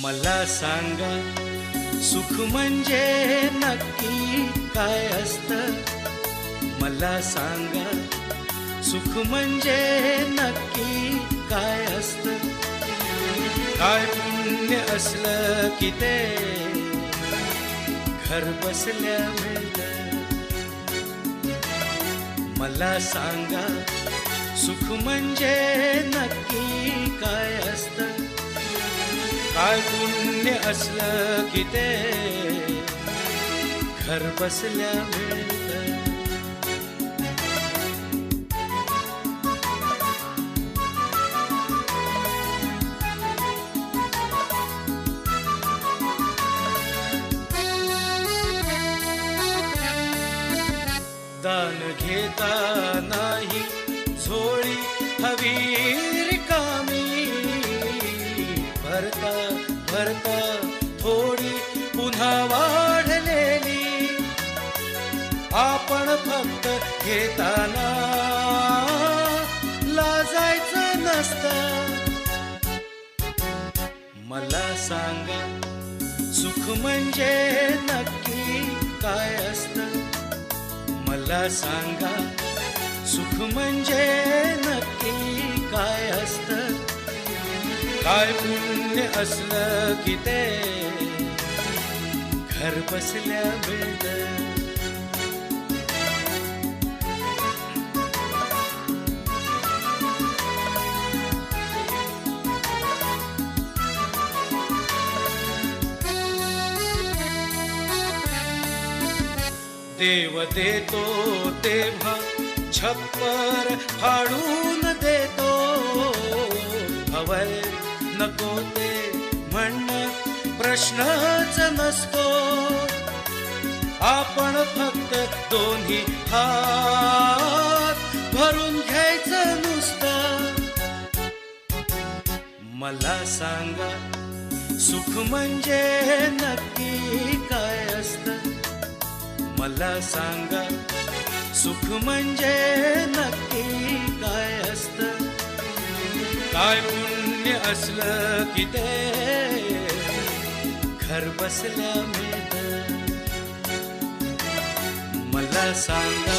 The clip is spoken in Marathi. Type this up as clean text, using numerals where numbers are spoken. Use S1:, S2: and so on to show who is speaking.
S1: मला सांगा सुख म्हणजे नक्की काय असतं. मला सांगा सुख म्हणजे नक्की काय असतं. काय पुण्य असलं की ते घर बसल्या मिळतं. मला सांगा सुख म्हणजे नक्की काय असतं. काय पुण्य असलं की ते घर बसल्या मिळतं. दान घेता नाही झोळी हवी रिकामी. भरता भरता थोडी पुन्हा वाढलेली. आपण फक्त घेताना लाजायचं नसतं. मला सांगा सुख म्हणजे नक्की काय असतं. मला सांगा सुख म्हणजे नक्की काय असतं. काय पुण्य असलं की ते घर बसल्या मिळतं. देव देतो तेव्हा छप्पर फाडून देतो. हवय नको ते म्हणणं प्रश्नच नसतो. आपण फक्त दोन्ही हात भरून घ्यायचं नुसतं. मला सांगा सुख म्हणजे नक्की काय असतं. मला सांगा सुख म्हणजे नक्की काय असतं. काय पुण्य असलं की ते घर बसल्या मिळतं. मला सांगा